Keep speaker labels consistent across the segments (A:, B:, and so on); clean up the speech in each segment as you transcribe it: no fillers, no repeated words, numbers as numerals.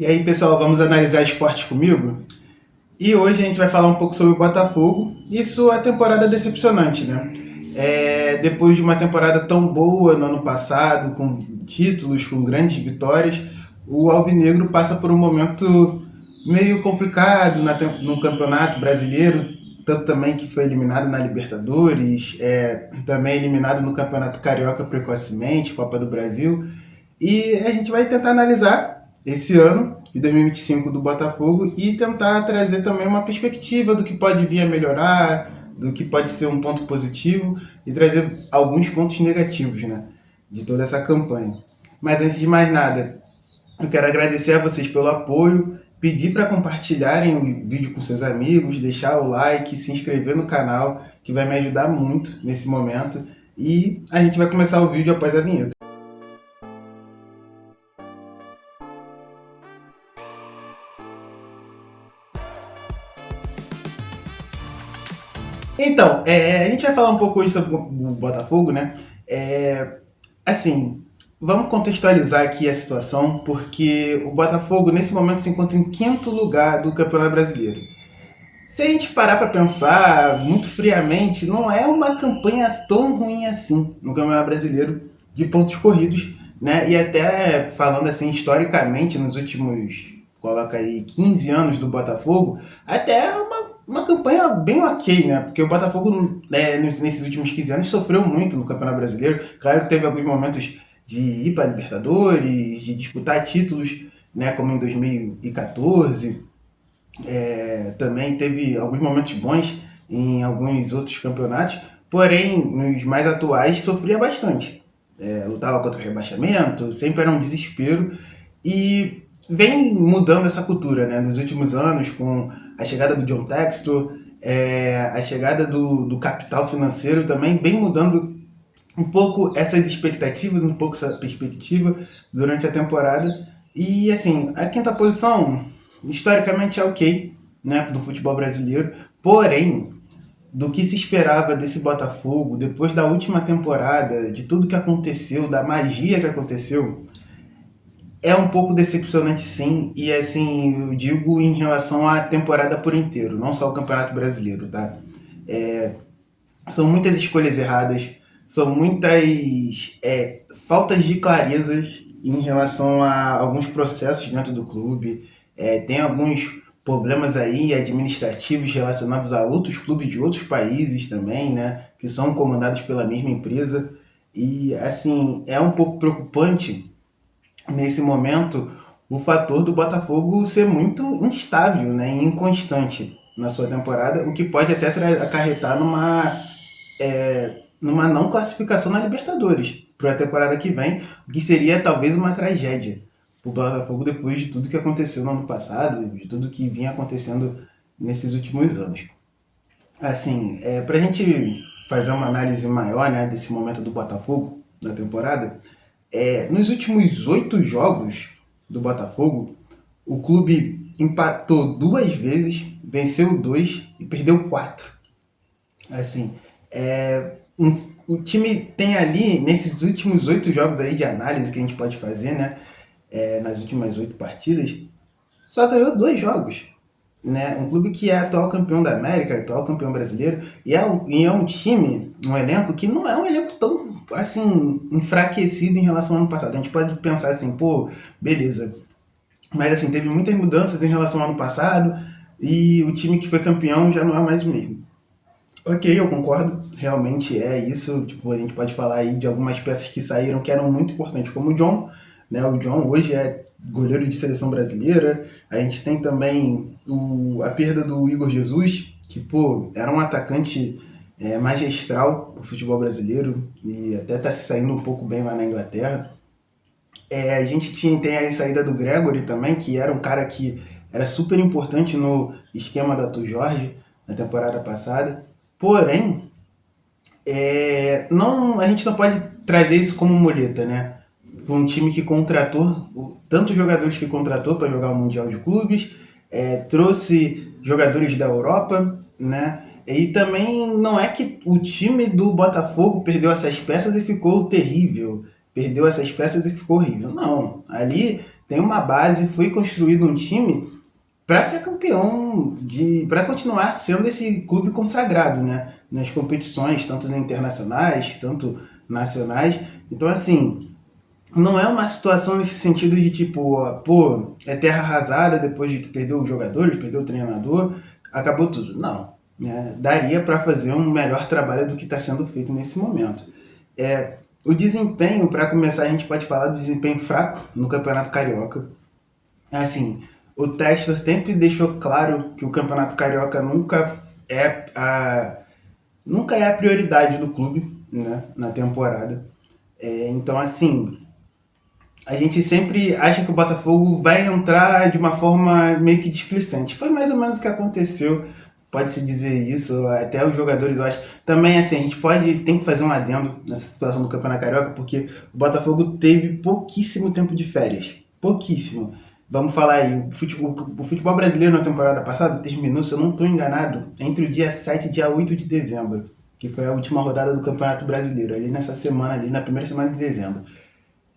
A: E aí, pessoal, vamos analisar esporte comigo? E hoje a gente vai falar um pouco sobre o Botafogo e sua temporada decepcionante, né? Depois de uma temporada tão boa no ano passado, com títulos, com grandes vitórias, o Alvinegro passa por um momento meio complicado no Campeonato Brasileiro, tanto também que foi eliminado na Libertadores, também eliminado no Campeonato Carioca precocemente, Copa do Brasil. E a gente vai tentar analisar esse ano de 2025 do Botafogo e tentar trazer também uma perspectiva do que pode vir a melhorar, do que pode ser um ponto positivo e trazer alguns pontos negativos, né, de toda essa campanha. Mas antes de mais nada, eu quero agradecer a vocês pelo apoio, pedir para compartilharem o vídeo com seus amigos, deixar o like, se inscrever no canal, que vai me ajudar muito nesse momento. E a gente vai começar o vídeo após a vinheta. Então, a gente vai falar um pouco hoje sobre o Botafogo, né? Assim, vamos contextualizar aqui a situação, porque o Botafogo, nesse momento, se encontra em quinto lugar do Campeonato Brasileiro. Se a gente parar para pensar muito friamente, não é uma campanha tão ruim assim no Campeonato Brasileiro de pontos corridos, né? E até falando assim, historicamente, nos últimos, coloca aí, 15 anos do Botafogo, até é uma campanha bem ok, né? Porque o Botafogo, nesses últimos 15 anos, sofreu muito no Campeonato Brasileiro. Claro que teve alguns momentos de ir para a Libertadores, de disputar títulos, né? Como em 2014. Também teve alguns momentos bons em alguns outros campeonatos, porém, nos mais atuais, sofria bastante. Lutava contra o rebaixamento, sempre era um desespero, e vem mudando essa cultura, né, nos últimos anos, com a chegada do John Textor, a chegada do capital financeiro também vem mudando um pouco essas expectativas, um pouco essa perspectiva durante a temporada. E assim, a quinta posição historicamente é ok, né, do futebol brasileiro, porém, do que se esperava desse Botafogo, depois da última temporada, de tudo que aconteceu, da magia que aconteceu, é um pouco decepcionante sim, e assim, eu digo em relação à temporada por inteiro, não só o Campeonato Brasileiro, tá? São muitas escolhas erradas, são muitas faltas de clarezas em relação a alguns processos dentro do clube. Tem alguns problemas aí administrativos relacionados a outros clubes de outros países também, né, que são comandados pela mesma empresa. E assim, é um pouco preocupante nesse momento o fator do Botafogo ser muito instável, né, e inconstante na sua temporada, o que pode até acarretar numa não classificação na Libertadores para a temporada que vem, o que seria talvez uma tragédia para o Botafogo depois de tudo que aconteceu no ano passado, de tudo que vinha acontecendo nesses últimos anos. Assim, para a gente fazer uma análise maior, né, desse momento do Botafogo na temporada, nos últimos 8 jogos do Botafogo, o clube empatou 2 vezes, venceu 2 e perdeu 4. Assim, o time tem ali, nesses últimos 8 jogos aí de análise que a gente pode fazer, né? Nas últimas 8 partidas, só ganhou 2 jogos. Né? Um clube que é atual campeão da América, atual campeão brasileiro, e é um time, um elenco que não é um elenco tão assim enfraquecido em relação ao ano passado. A gente pode pensar assim, pô, beleza. Mas assim, teve muitas mudanças em relação ao ano passado e o time que foi campeão já não é mais o mesmo. Ok, eu concordo, realmente é isso. Tipo, a gente pode falar aí de algumas peças que saíram que eram muito importantes, como o John, né? O John hoje é goleiro de seleção brasileira. A gente tem também a perda do Igor Jesus, que, pô, era um atacante magistral do futebol brasileiro e até está se saindo um pouco bem lá na Inglaterra. A gente tem a saída do Gregory também, que era um cara que era super importante no esquema da Tu Jorge na temporada passada. Porém, a gente não pode trazer isso como muleta, né? Um time que contratou, tantos jogadores que contratou para jogar o Mundial de Clubes, trouxe jogadores da Europa, né? E também não é que o time do Botafogo perdeu essas peças e ficou terrível, perdeu essas peças e ficou horrível. Não, ali tem uma base, foi construído um time para ser campeão, para continuar sendo esse clube consagrado, né? Nas competições, tanto internacionais, tanto nacionais. Então, assim, não é uma situação nesse sentido de tipo, pô, é terra arrasada depois de que perdeu os jogadores, perdeu o treinador, acabou tudo. Não. Né? Daria para fazer um melhor trabalho do que está sendo feito nesse momento. O desempenho, para começar, a gente pode falar do desempenho fraco no Campeonato Carioca. Assim, o Textor sempre deixou claro que o Campeonato Carioca nunca é a prioridade do clube, né, na temporada. Então, assim, a gente sempre acha que o Botafogo vai entrar de uma forma meio que displicente. Foi mais ou menos o que aconteceu, pode-se dizer isso, até os jogadores, eu acho. Também, assim, a gente tem que fazer um adendo nessa situação do Campeonato Carioca, porque o Botafogo teve pouquíssimo tempo de férias. Pouquíssimo. Vamos falar aí, o futebol brasileiro na temporada passada terminou, se eu não estou enganado, entre o dia 7 e dia 8 de dezembro, que foi a última rodada do Campeonato Brasileiro, ali nessa semana, ali na primeira semana de dezembro.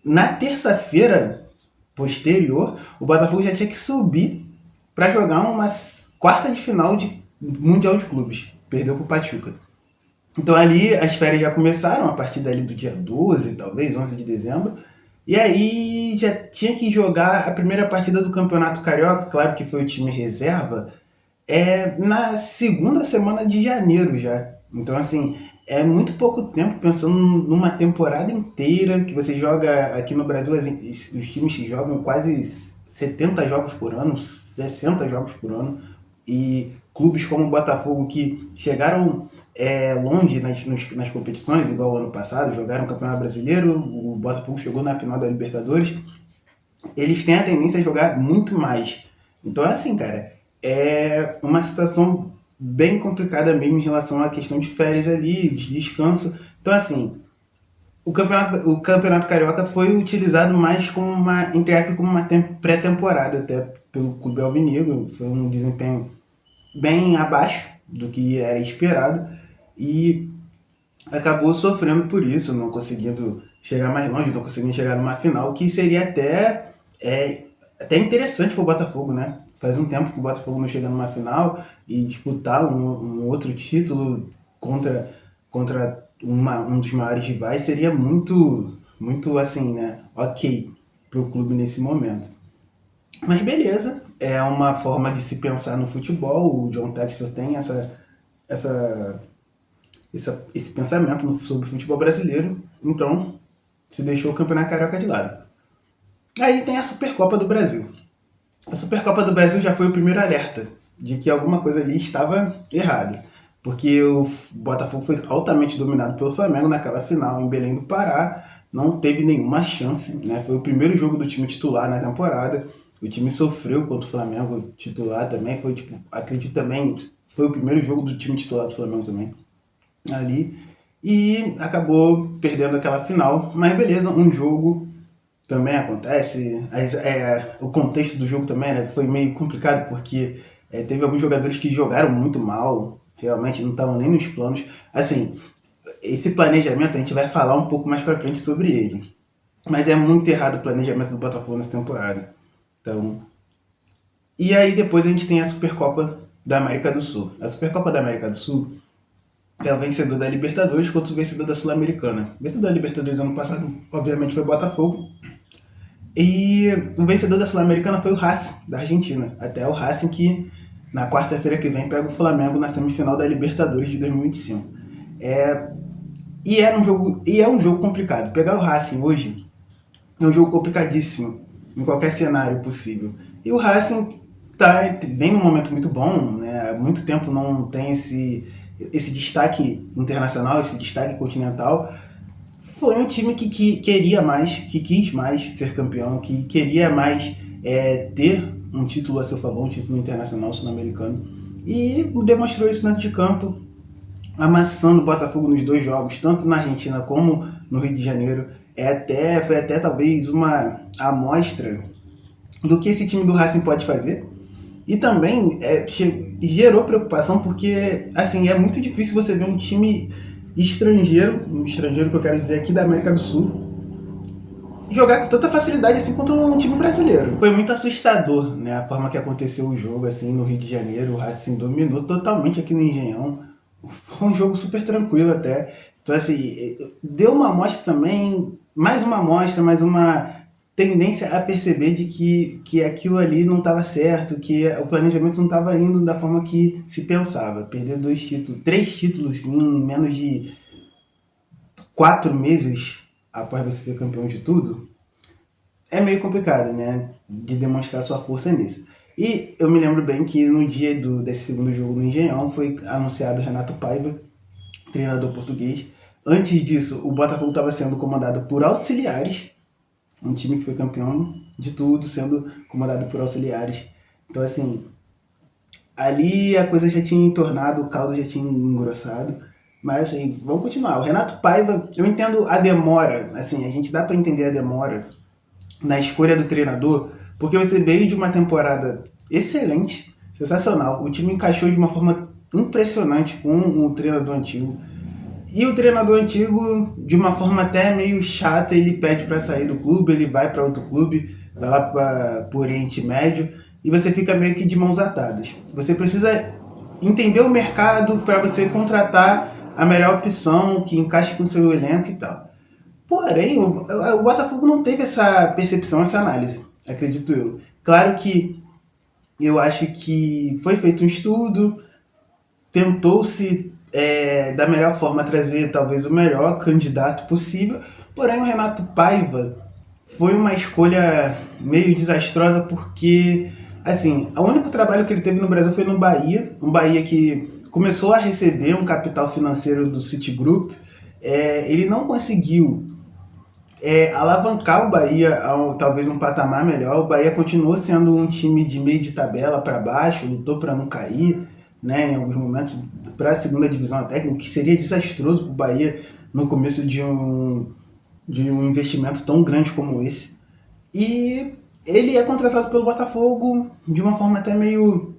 A: Na terça-feira posterior, o Botafogo já tinha que subir para jogar uma quarta de final de Mundial de Clubes. Perdeu para o Pachuca. Então ali as férias já começaram, a partir dali do dia 12, talvez, 11 de dezembro. E aí já tinha que jogar a primeira partida do Campeonato Carioca, claro que foi o time reserva, na segunda semana de janeiro já. Então, assim, é muito pouco tempo pensando numa temporada inteira que você joga aqui no Brasil, os times jogam quase 70 jogos por ano, 60 jogos por ano, e clubes como o Botafogo que chegaram longe nas competições, igual o ano passado, jogaram o Campeonato Brasileiro, o Botafogo chegou na final da Libertadores, eles têm a tendência a jogar muito mais. Então, assim, cara, é uma situação bem complicada mesmo em relação à questão de férias ali, de descanso. Então, assim, o campeonato Carioca foi utilizado mais como entre aspas, como uma pré-temporada, até pelo Clube Alvinegro. Foi um desempenho bem abaixo do que era esperado e acabou sofrendo por isso, não conseguindo chegar mais longe, não conseguindo chegar numa final, que seria até interessante para o Botafogo, né? Faz um tempo que o Botafogo não chega numa final e disputar um outro título contra um dos maiores rivais seria muito, muito assim, né? Ok para o clube nesse momento. Mas beleza, é uma forma de se pensar no futebol. O John Textor tem essa, esse pensamento sobre o futebol brasileiro, então se deixou o Campeonato Carioca de lado. Aí tem a Supercopa do Brasil. A Supercopa do Brasil já foi o primeiro alerta de que alguma coisa ali estava errada, porque o Botafogo foi altamente dominado pelo Flamengo naquela final em Belém do Pará, não teve nenhuma chance, né? Foi o primeiro jogo do time titular na temporada, o time sofreu contra o Flamengo titular também, foi tipo, acredito também, foi o primeiro jogo do time titular do Flamengo também, ali, e acabou perdendo aquela final, mas beleza, um jogo também acontece. O contexto do jogo também, né, foi meio complicado porque teve alguns jogadores que jogaram muito mal, realmente não estavam nem nos planos. Assim, esse planejamento a gente vai falar um pouco mais pra frente sobre ele. Mas é muito errado o planejamento do Botafogo nessa temporada. Então, e aí depois a gente tem a Supercopa da América do Sul. A Supercopa da América do Sul é o vencedor da Libertadores contra o vencedor da Sul-Americana. O vencedor da Libertadores ano passado, obviamente, foi o Botafogo. E o vencedor da Sul-Americana foi o Racing, da Argentina. Até o Racing que, na quarta-feira que vem, pega o Flamengo na semifinal da Libertadores de 2025. E é um jogo complicado. Pegar o Racing hoje é um jogo complicadíssimo, em qualquer cenário possível. E o Racing vem num momento muito bom, né? Há muito tempo não tem esse destaque internacional, esse destaque continental. Foi um time que queria mais, que quis mais ser campeão, que queria mais ter um título a seu favor, um título internacional sul-americano. E demonstrou isso dentro de campo, amassando o Botafogo nos dois jogos, tanto na Argentina como no Rio de Janeiro. Foi até talvez uma amostra do que esse time do Racing pode fazer. E também gerou preocupação porque assim, é muito difícil você ver um time estrangeiro que eu quero dizer aqui da América do Sul, jogar com tanta facilidade assim contra um time brasileiro. Foi muito assustador, né, a forma que aconteceu o jogo assim no Rio de Janeiro. O Racing dominou totalmente aqui no Engenhão. Foi um jogo super tranquilo até. Então assim, deu uma amostra também, mais uma amostra, mais uma tendência a perceber de que aquilo ali não estava certo, que o planejamento não estava indo da forma que se pensava. Perder 2 títulos, 3 títulos em menos de 4 meses após você ser campeão de tudo, é meio complicado, né? De demonstrar sua força nisso. E eu me lembro bem que no dia desse segundo jogo no Engenhão foi anunciado Renato Paiva, treinador português. Antes disso, o Botafogo estava sendo comandado por Auxiliares, um time que foi campeão de tudo, sendo comandado por Auxiliares. Então, assim, ali a coisa já tinha entornado, o caldo já tinha engrossado. Mas assim, vamos continuar. O Renato Paiva, eu entendo a demora, assim, a gente dá para entender a demora na escolha do treinador, porque você veio de uma temporada excelente, sensacional. O time encaixou de uma forma impressionante com o treinador antigo. E o treinador antigo, de uma forma até meio chata, ele pede para sair do clube, ele vai para outro clube, vai lá para o Oriente Médio, e você fica meio que de mãos atadas. Você precisa entender o mercado para você contratar a melhor opção que encaixe com o seu elenco e tal. Porém, o Botafogo não teve essa percepção, essa análise, acredito eu. Claro que eu acho que foi feito um estudo, tentou-se da melhor forma trazer talvez o melhor candidato possível, porém o Renato Paiva foi uma escolha meio desastrosa porque, assim, o único trabalho que ele teve no Brasil foi no Bahia, um Bahia que começou a receber um capital financeiro do Citigroup. Ele não conseguiu alavancar o Bahia a talvez um patamar melhor. O Bahia continuou sendo um time de meio de tabela para baixo, lutou para não cair, né, em alguns momentos para a segunda divisão até, o que seria desastroso para o Bahia no começo de um investimento tão grande como esse. E ele é contratado pelo Botafogo de uma forma até meio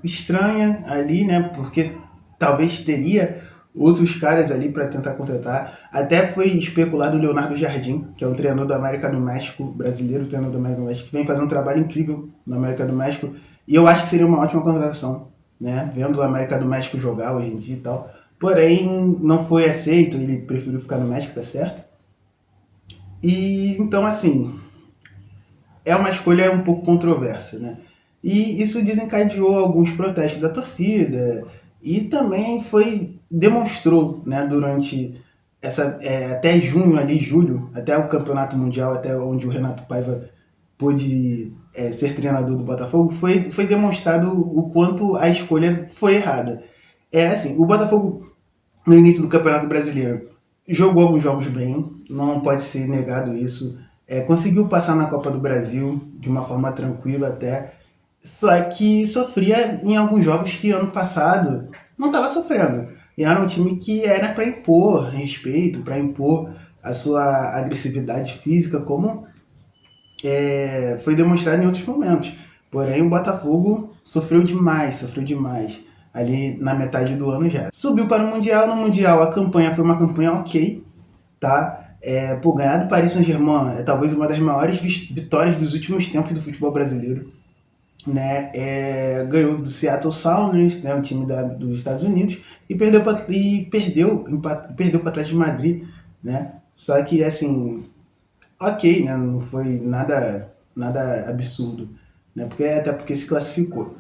A: estranha ali, né? Porque talvez teria outros caras ali para tentar contratar. Até foi especulado o Leonardo Jardim, que é um treinador do América do México, brasileiro, treinador do América do México, que vem fazendo um trabalho incrível no América do México. E eu acho que seria uma ótima contratação, né? Vendo o América do México jogar hoje em dia e tal. Porém, não foi aceito, ele preferiu ficar no México, tá certo? E então, assim, é uma escolha um pouco controversa, né? E isso desencadeou alguns protestos da torcida e também demonstrou, né, durante até junho ali, julho, até o Campeonato Mundial, até onde o Renato Paiva pôde ser treinador do Botafogo, foi demonstrado o quanto a escolha foi errada. É assim, o Botafogo no início do Campeonato Brasileiro jogou alguns jogos bem, não pode ser negado isso. Conseguiu passar na Copa do Brasil de uma forma tranquila até, só que sofria em alguns jogos que ano passado não estava sofrendo. E era um time que era para impor respeito, para impor a sua agressividade física, como foi demonstrado em outros momentos. Porém, o Botafogo sofreu demais, ali na metade do ano já. Subiu para o Mundial, no Mundial a campanha foi uma campanha ok, tá? Ganhar do Paris Saint-Germain é talvez uma das maiores vitórias dos últimos tempos do futebol brasileiro, né? Ganhou do Seattle Sounders, né, um time dos Estados Unidos, e perdeu para o Atlético de Madrid, né? Só que assim, ok, né? Não foi nada absurdo, né? Até porque se classificou.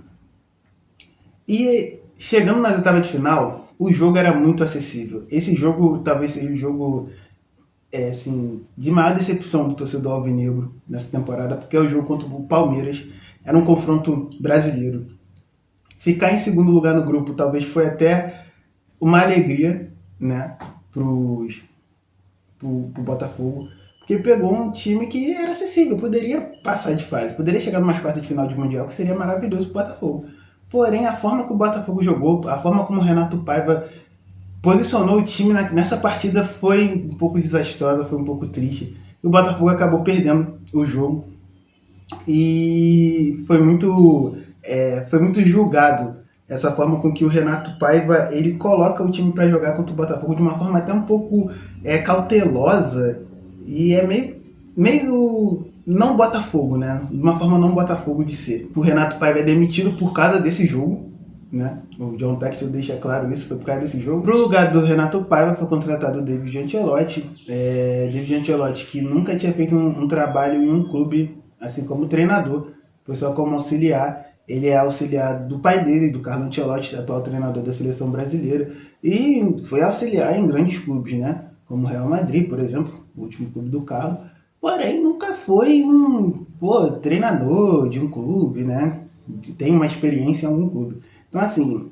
A: E chegando nas oitavas de final, o jogo era muito acessível. Esse jogo talvez seja o jogo assim, de maior decepção do torcedor alvinegro nessa temporada, porque é o jogo contra o Palmeiras. Era um confronto brasileiro. Ficar em segundo lugar no grupo talvez foi até uma alegria, né, pro Botafogo, porque pegou um time que era acessível, poderia passar de fase, poderia chegar numa quartas de final de Mundial, que seria maravilhoso pro Botafogo. Porém, a forma que o Botafogo jogou, a forma como o Renato Paiva posicionou o time nessa partida foi um pouco desastrosa, foi um pouco triste. E o Botafogo acabou perdendo o jogo e foi muito julgado essa forma com que o Renato Paiva ele coloca o time para jogar contra o Botafogo de uma forma até um pouco cautelosa E é meio não Botafogo, né? De uma forma não Botafogo de ser. O Renato Paiva é demitido por causa desse jogo, né? O John Texel deixa claro isso, foi por causa desse jogo. Pro lugar do Renato Paiva foi contratado o David Ancelotti. David Ancelotti, que nunca tinha feito um trabalho em um clube, assim como treinador, foi só como auxiliar. Ele é auxiliar do pai dele, do Carlo Ancelotti, atual treinador da seleção brasileira, e foi auxiliar em grandes clubes, né? Como o Real Madrid, por exemplo, o último clube do Carlo. Porém, nunca foi um treinador de um clube, né? Tem uma experiência em algum clube. Então, assim,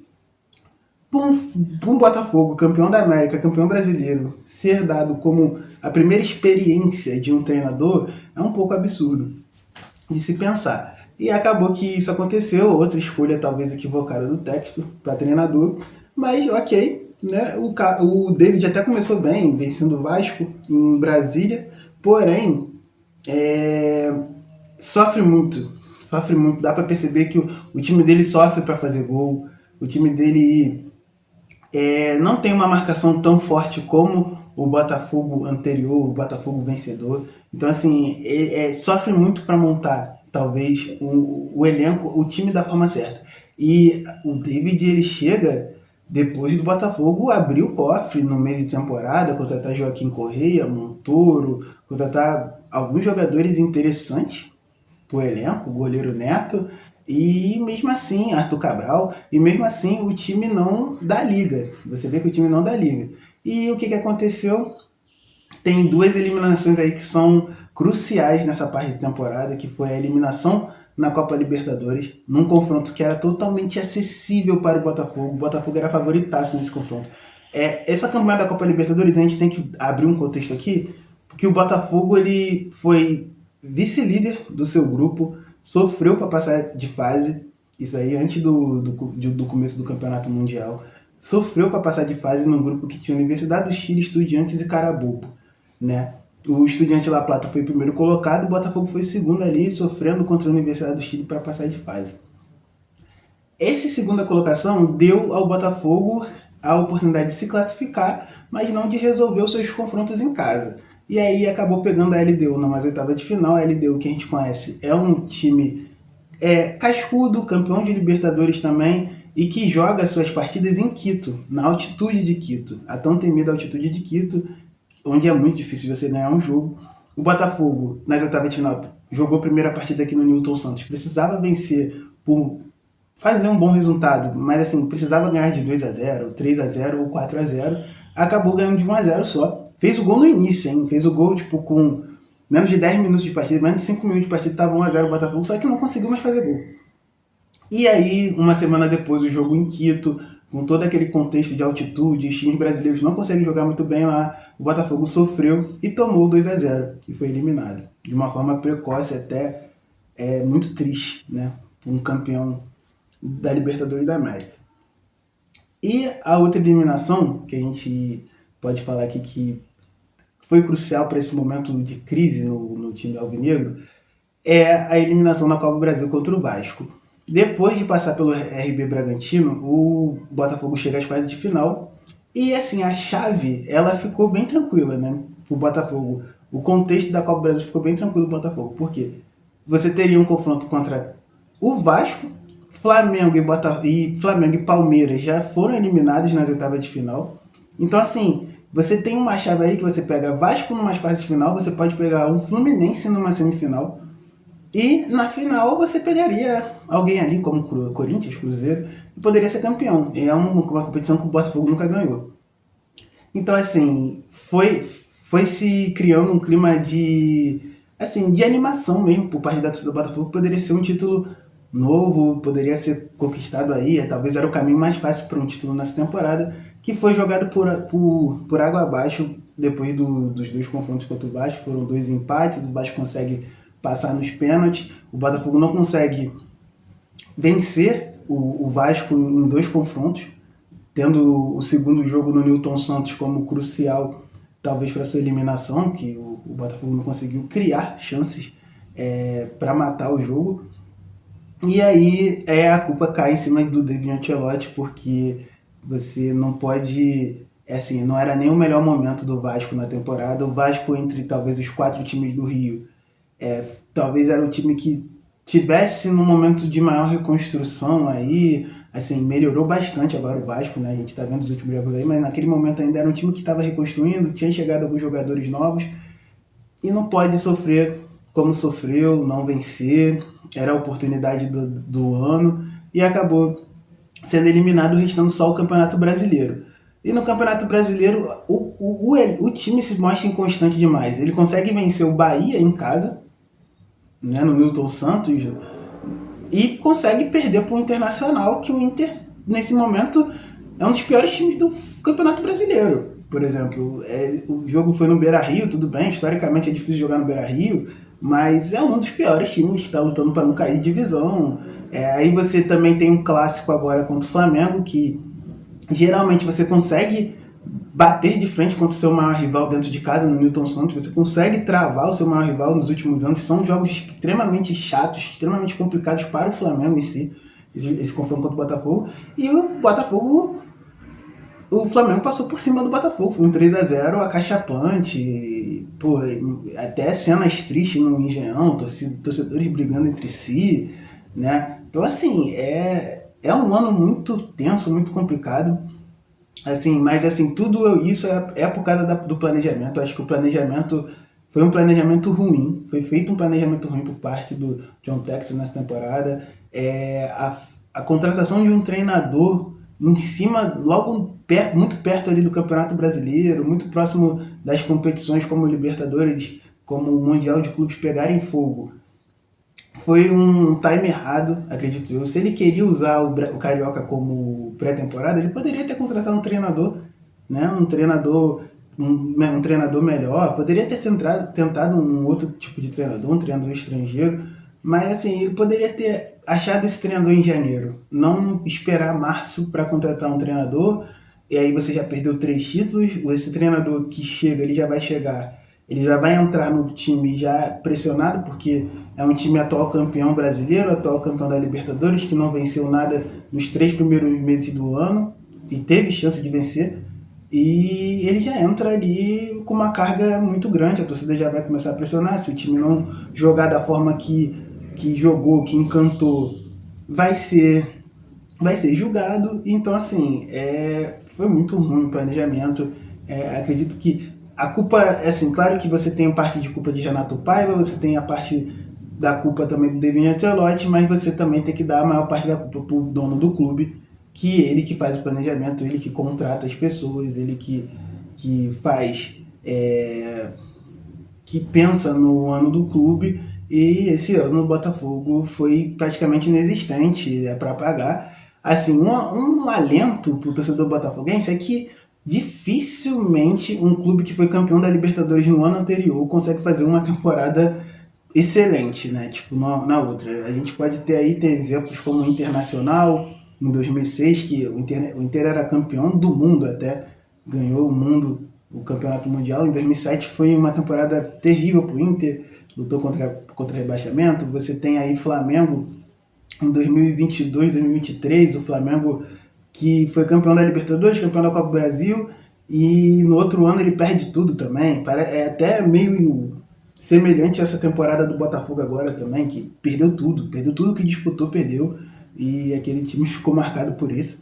A: para um Botafogo, campeão da América, campeão brasileiro, ser dado como a primeira experiência de um treinador é um pouco absurdo de se pensar. E acabou que isso aconteceu, outra escolha talvez equivocada do texto para treinador, mas ok, né? O David até começou bem, vencendo o Vasco em Brasília, porém sofre muito, dá para perceber que o time dele sofre para fazer gol, o time dele não tem uma marcação tão forte como o Botafogo anterior, o Botafogo vencedor. Então, assim, sofre muito para montar, talvez, o elenco, o time da forma certa. E o David, ele chega depois do Botafogo abrir o cofre no meio de temporada, contratar Joaquim Correia, Montoro, contratar alguns jogadores interessantes pro elenco, o goleiro Neto, e mesmo assim, Arthur Cabral, e mesmo assim o time não dá liga. Você vê que o time não dá liga. E o que aconteceu? Tem duas eliminações aí que são cruciais nessa parte de temporada, que foi a eliminação na Copa Libertadores, num confronto que era totalmente acessível para o Botafogo. O Botafogo era favoritaço nesse confronto. Essa campanha da Copa Libertadores, a gente tem que abrir um contexto aqui, porque o Botafogo ele foi vice-líder do seu grupo, sofreu para passar de fase, isso aí antes do começo do Campeonato Mundial, sofreu para passar de fase num grupo que tinha Universidade do Chile, Estudiantes e Carabobo, né? O Estudiante La Plata foi o primeiro colocado, o Botafogo foi o segundo ali, sofrendo contra a Universidade do Chile para passar de fase. Essa segunda colocação deu ao Botafogo a oportunidade de se classificar, mas não de resolver os seus confrontos em casa. E aí acabou pegando a LDU nas oitavas de final. A LDU, que a gente conhece, é um time cascudo, campeão de Libertadores também, e que joga suas partidas em Quito, na altitude de Quito, a tão temida altitude de Quito, onde é muito difícil você ganhar um jogo. O Botafogo, nas oitavas de final, jogou a primeira partida aqui no Newton Santos, precisava vencer por fazer um bom resultado, mas assim, precisava ganhar de 2-0, 3-0 ou 4-0, acabou ganhando de 1-0 só. Fez o gol no início, hein? Fez o gol tipo com menos de 10 minutos de partida, menos de 5 minutos de partida, estava 1-0 o Botafogo, só que não conseguiu mais fazer gol. E aí, uma semana depois, o jogo em Quito, com todo aquele contexto de altitude, os times brasileiros não conseguem jogar muito bem lá, o Botafogo sofreu e tomou 2-0 e foi eliminado. De uma forma precoce, até muito triste, né? Um campeão da Libertadores da América. E a outra eliminação, que a gente pode falar aqui que foi crucial para esse momento de crise no time alvinegro, é a eliminação da Copa do Brasil contra o Vasco. Depois de passar pelo RB Bragantino, o Botafogo chega às quartas de final e assim, a chave ela ficou bem tranquila, né? O Botafogo, o contexto da Copa do Brasil ficou bem tranquilo pro Botafogo. Por quê? Você teria um confronto contra o Vasco, Flamengo e Palmeiras já foram eliminados nas oitavas de final. Então, assim, você tem uma chave aí que você pega Vasco numas quartas de final, você pode pegar um Fluminense numa semifinal, e na final você pegaria alguém ali, como Corinthians, Cruzeiro, e poderia ser campeão. É uma competição que o Botafogo nunca ganhou. Então, assim, foi se criando um clima de animação mesmo por parte da torcida do Botafogo, que poderia ser um título novo, poderia ser conquistado aí, talvez era o caminho mais fácil para um título nessa temporada, que foi jogado por água abaixo depois dos dois confrontos contra o Vasco. Foram 2 empates, o Vasco consegue passar nos pênaltis, o Botafogo não consegue vencer o Vasco em 2 confrontos, tendo o segundo jogo no Newton Santos como crucial, talvez para sua eliminação, que o Botafogo não conseguiu criar chances para matar o jogo. E aí a culpa cai em cima do David Ancelotti, porque você não pode assim, não era nem o melhor momento do Vasco na temporada. O Vasco, entre talvez os 4 times do Rio, talvez era o time que tivesse num momento de maior reconstrução aí, assim, melhorou bastante agora o Vasco, né? A gente tá vendo os últimos jogos aí, mas naquele momento ainda era um time que estava reconstruindo, tinha chegado alguns jogadores novos e não pode sofrer como sofreu, não vencer, era a oportunidade do ano e acabou sendo eliminado, restando só o Campeonato Brasileiro. E no Campeonato Brasileiro, o time se mostra inconstante demais. Ele consegue vencer o Bahia em casa, né, no Newton Santos, e consegue perder para o Internacional, que o Inter, nesse momento, é um dos piores times do Campeonato Brasileiro. Por exemplo, o jogo foi no Beira-Rio, tudo bem, historicamente é difícil jogar no Beira-Rio, mas é um dos piores times que está lutando para não cair de divisão. Aí você também tem um clássico agora contra o Flamengo, que geralmente você consegue bater de frente contra o seu maior rival dentro de casa, no Newton Santos, você consegue travar o seu maior rival nos últimos anos. São jogos extremamente chatos, extremamente complicados para o Flamengo em si, esse confronto contra o Botafogo. E o Flamengo passou por cima do Botafogo, foi um 3-0 acachapante, pô, até cenas tristes no Engenhão, torcedores brigando entre si, né? Então, assim, é um ano muito tenso, muito complicado, assim, mas assim, tudo isso é por causa do planejamento. Eu acho que o planejamento foi um planejamento ruim, foi feito um planejamento ruim por parte do John Textor nessa temporada. A contratação de um treinador em cima, logo muito perto ali do Campeonato Brasileiro, muito próximo das competições como o Libertadores, como o Mundial de Clubes pegarem fogo. Foi um time errado, acredito eu. Se ele queria usar o Carioca como pré-temporada, ele poderia ter contratado um treinador, né? Um treinador melhor. Poderia ter tentado um outro tipo de treinador, um treinador estrangeiro. Mas assim, ele poderia ter achado esse treinador em janeiro. Não esperar março para contratar um treinador. E aí você já perdeu 3 títulos. Esse treinador que chega, ele já vai chegar. Ele já vai entrar no time já pressionado, porque é um time atual campeão brasileiro, atual campeão da Libertadores, que não venceu nada nos 3 primeiros meses do ano e teve chance de vencer. E ele já entra ali com uma carga muito grande, a torcida já vai começar a pressionar. Se o time não jogar da forma que jogou, que encantou, vai ser julgado. Então, assim, foi muito ruim o planejamento. Acredito que a culpa, assim, claro que você tem a parte de culpa de Renato Paiva, você tem a parte da culpa também do David Ancelotti, mas você também tem que dar a maior parte da culpa pro dono do clube, que ele que faz o planejamento, ele que contrata as pessoas, ele que faz, que pensa no ano do clube. E esse ano o Botafogo foi praticamente inexistente, para pagar. Assim, um alento pro torcedor botafoguense é que dificilmente um clube que foi campeão da Libertadores no ano anterior consegue fazer uma temporada excelente, né? Tipo, na outra. A gente pode ter exemplos como o Internacional, em 2006, que o Inter era campeão do mundo até, ganhou o campeonato mundial. Em 2007 foi uma temporada terrível pro Inter, lutou contra rebaixamento. Você tem aí Flamengo em 2022, 2023, o Flamengo que foi campeão da Libertadores, campeão da Copa do Brasil, e no outro ano ele perde tudo também. É até meio semelhante a essa temporada do Botafogo agora também, que perdeu tudo que disputou, perdeu, e aquele time ficou marcado por isso.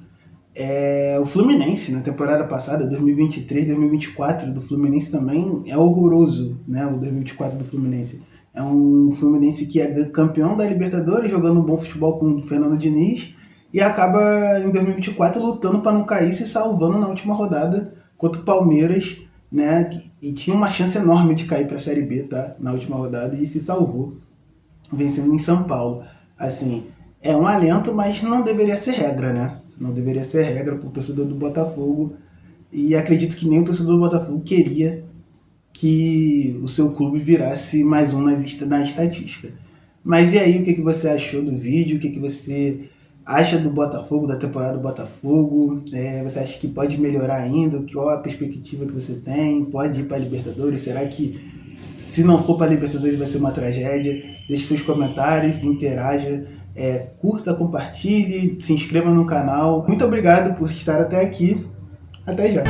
A: O Fluminense, na temporada passada, 2023, 2024, do Fluminense também é horroroso, né? O 2024 do Fluminense. É um Fluminense que é campeão da Libertadores, jogando um bom futebol com o Fernando Diniz, e acaba em 2024 lutando para não cair, se salvando na última rodada contra o Palmeiras, né? E tinha uma chance enorme de cair para a Série B, tá? Na última rodada, e se salvou, vencendo em São Paulo. Assim, é um alento, mas não deveria ser regra, né? Não deveria ser regra para o torcedor do Botafogo. E acredito que nem o torcedor do Botafogo queria que o seu clube virasse mais um na estatística. Mas e aí, o que você achou do vídeo? O que você acha do Botafogo, da temporada do Botafogo? Você acha que pode melhorar ainda? Qual a perspectiva que você tem? Pode ir para a Libertadores? Será que se não for para a Libertadores vai ser uma tragédia? Deixe seus comentários, interaja, curta, compartilhe, se inscreva no canal. Muito obrigado por estar até aqui. Até já.